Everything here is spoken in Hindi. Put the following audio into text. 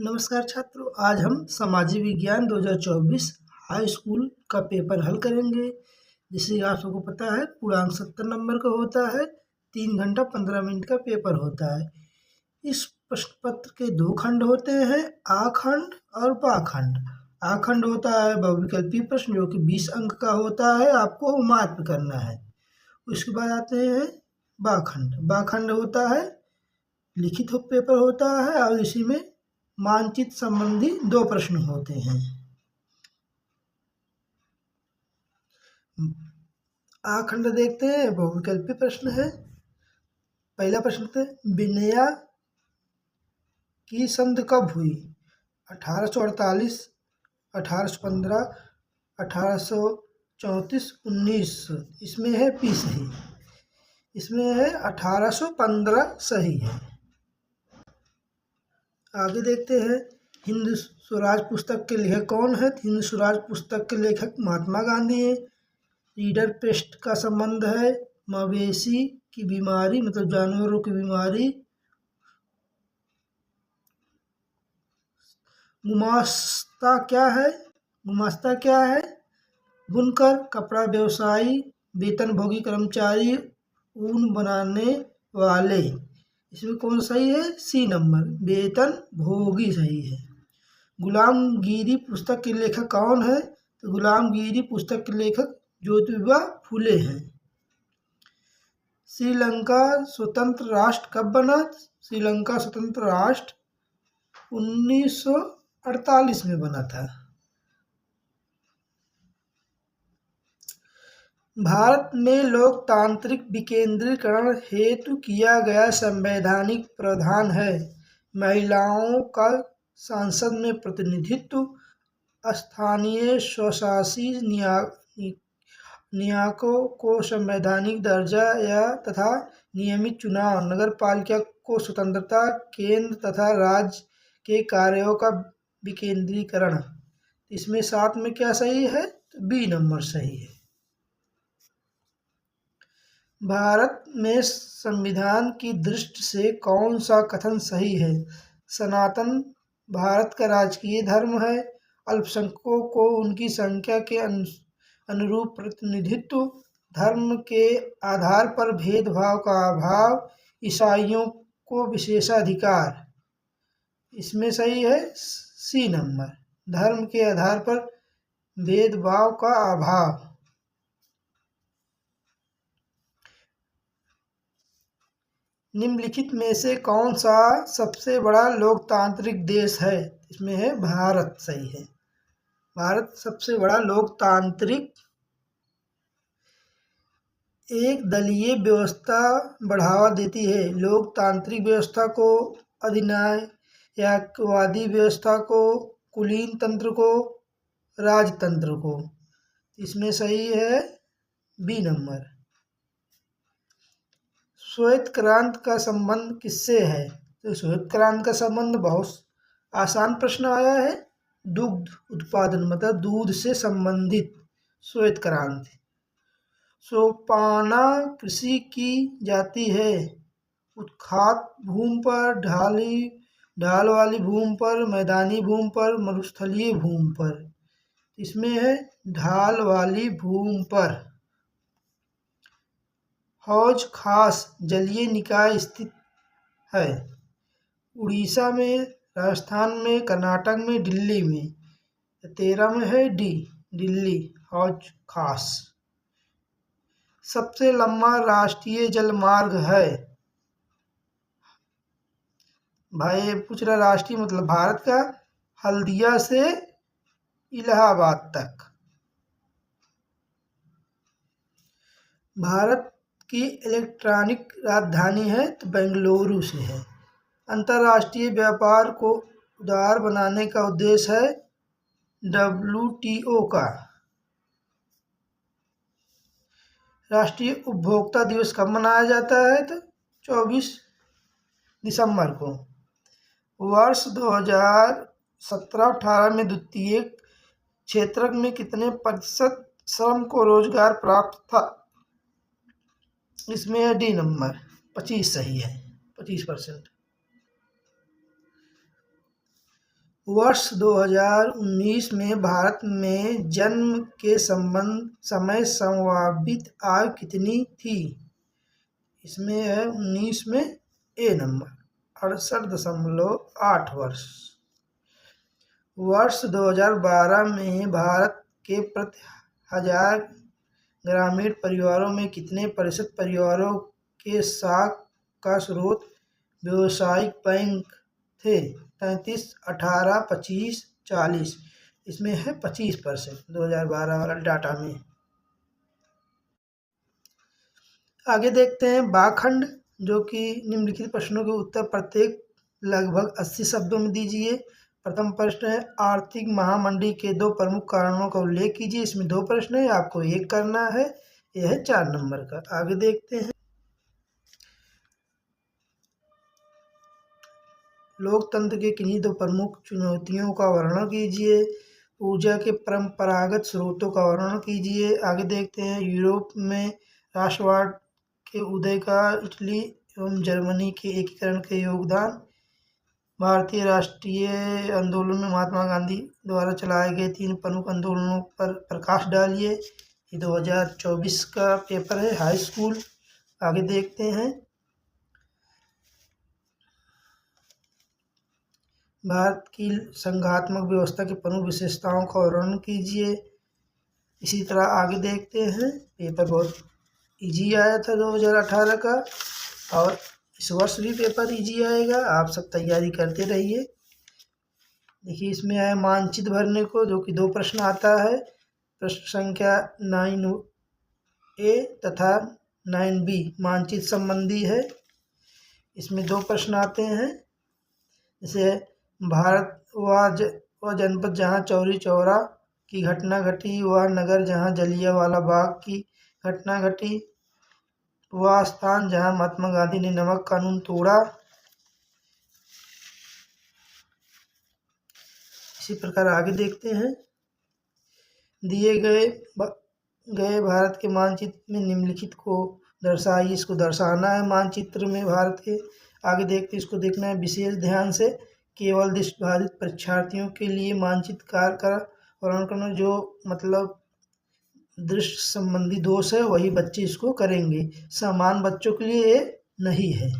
नमस्कार छात्रों, आज हम सामाजिक विज्ञान 2024 हाई स्कूल का पेपर हल करेंगे। जैसे आप सबको पता है, पूर्णांक 70 नंबर का होता है। 3 घंटा 15 मिनट का पेपर होता है। इस प्रश्न पत्र के 2 खंड होते हैं, आखंड और पाखंड। आखंड होता है बहुविकल्पी प्रश्न जो कि 20 अंक का होता है, आपको मार्क करना है। उसके बाद आते हैं बाखंड। बाखंड होता है लिखित पेपर होता है और इसी में मानचित्र संबंधी 2 प्रश्न होते हैं। आखंड देखते हैं, बहुविकल्पी प्रश्न है। पहला प्रश्न है, विनया की संधि कब हुई? 1848, 1815, 1834, 1900। इसमें है पी सही। इसमें है 1815 सही है। आगे देखते हैं, हिंद स्वराज पुस्तक के लेखक कौन है? हिंद स्वराज पुस्तक के लेखक महात्मा गांधी हैं। रीडर पेस्ट का संबंध है मवेशी की बीमारी, मतलब जानवरों की बीमारी। गुमास्ता क्या है? गुमास्ता क्या है? बुनकर, कपड़ा व्यवसायी, वेतनभोगी कर्मचारी, ऊन बनाने वाले। इसमें कौन सही है? सी नंबर, वेतनभोगी सही है। गुलामगिरी पुस्तक के लेखक कौन है? तो गुलामगिरी पुस्तक के लेखक ज्योतिबा फुले हैं। श्रीलंका स्वतंत्र राष्ट्र कब बना? श्रीलंका स्वतंत्र राष्ट्र 1948 में बना था। भारत में लोकतांत्रिक विकेंद्रीकरण हेतु किया गया संवैधानिक प्रावधान है। महिलाओं का संसद में प्रतिनिधित्व, स्थानीय स्वशासी निकायों को संवैधानिक दर्जा तथा नियमित चुनाव, नगरपालिका को स्वतंत्रता, केंद्र तथा राज्य के कार्यों का विकेंद्रीकरण। इसमें 7 में क्या सही है? तो बी नंबर सही है। भारत में संविधान की दृष्टि से कौन सा कथन सही है? सनातन भारत का राजकीय धर्म है। अल्पसंख्यकों को उनकी संख्या के अनुरूप प्रतिनिधित्व, धर्म के आधार पर भेदभाव का अभाव, ईसाइयों को विशेषाधिकार। इसमें सही है सी नंबर, धर्म के आधार पर भेदभाव का अभाव। निम्नलिखित में से कौन सा सबसे बड़ा लोकतांत्रिक देश है? इसमें है भारत सही है। भारत सबसे बड़ा लोकतांत्रिक। एक दलीय व्यवस्था बढ़ावा देती है। लोकतांत्रिक व्यवस्था को, अधिनायकवादी व्यवस्था को, कुलीन तंत्र को, राजतंत्र को। इसमें सही है बी नंबर। श्वेत क्रांति का संबंध किससे है? तो श्वेत क्रांति का संबंध बहुत आसान प्रश्न आया है, दुग्ध उत्पादन, मतलब दूध से संबंधित श्वेत क्रांति। सोपाना कृषि की जाती है उत्खात भूमि पर, ढाल वाली भूमि पर, मैदानी भूमि पर, मरुस्थलीय भूमि पर। इसमें है ढाल वाली भूमि पर। हौज खास जलीय निकाय स्थित है उड़ीसा में, राजस्थान में, कर्नाटक में, दिल्ली में। 13 में है डी, दिल्ली, हौज खास। सबसे लंबा राष्ट्रीय जलमार्ग है? भाई पूछ रहा राष्ट्रीय मतलब भारत का, हल्दिया से इलाहाबाद तक। भारत की इलेक्ट्रॉनिक राजधानी है तो बेंगलुरु से है। अंतर्राष्ट्रीय व्यापार को उदार बनाने का उद्देश्य है WTO का। राष्ट्रीय उपभोक्ता दिवस कब मनाया जाता है? तो 24 दिसंबर को। वर्ष 2017-18 में द्वितीयक क्षेत्र में कितने प्रतिशत श्रम को रोजगार प्राप्त था? इसमें है डी नंबर, 25 सही है, 25%। वर्ष 2019 में भारत में जन्म के समय संभावित आयु कितनी थी? इसमें है 19 में ए नंबर 68.8 वर्ष। वर्ष 2012 में भारत के प्रति 1000 ग्रामीण परिवारों में कितने प्रतिशत परिवारों के साख का स्रोत व्यावसायिक बैंक थे? 33, 18, 25, 40। इसमें है 25% 2012 वाला डाटा में। आगे देखते हैं भागखंड, जो कि निम्नलिखित प्रश्नों के उत्तर प्रत्येक लगभग 80 शब्दों में दीजिए। प्रथम प्रश्न है आर्थिक महामंदी के 2 प्रमुख कारणों का उल्लेख कीजिए। इसमें 2 प्रश्न है, आपको एक करना है। यह है 4 नंबर का। आगे देखते हैं लोकतंत्र के किन्हीं 2 प्रमुख चुनौतियों का वर्णन कीजिए। ऊर्जा के परंपरागत स्रोतों का वर्णन कीजिए। आगे देखते हैं यूरोप में राष्ट्रवाद के उदय का इटली एवं जर्मनी के एकीकरण के योगदान। भारतीय राष्ट्रीय आंदोलन में महात्मा गांधी द्वारा चलाए गए 3 प्रमुख आंदोलनों पर प्रकाश डालिए। ये 2024 का पेपर है, हाई स्कूल। आगे देखते हैं भारत की संघात्मक व्यवस्था की प्रमुख विशेषताओं का वर्णन कीजिए। इसी तरह आगे देखते हैं, पेपर बहुत इजी आया था 2018 का, और इस वर्ष भी पेपर इजी आएगा। आप सब तैयारी करते रहिए। देखिए इसमें आया मानचित्र भरने को, जो कि 2 प्रश्न आता है। प्रश्न संख्या 9A तथा 9B मानचित्र संबंधी है। इसमें 2 प्रश्न आते हैं। जैसे भारत वह जनपद जहाँ चौरी चौरा की घटना घटी, वह नगर जहाँ जलियांवाला बाग की घटना घटी, वह स्थान जहाँ महात्मा गांधी ने नमक कानून तोड़ा। इसी प्रकार आगे देखते हैं दिए गए भारत के मानचित्र में निम्नलिखित को दर्शाइए। इसको दर्शाना है मानचित्र में भारत के। आगे देखते इसको देखना है विशेष ध्यान से। केवल दृष्टिबाधित परीक्षार्थियों के लिए मानचित्रकार का वर्णन करना, जो मतलब दृष्टि संबंधी दोष है वही बच्चे इसको करेंगे, सामान्य बच्चों के लिए ये नहीं है।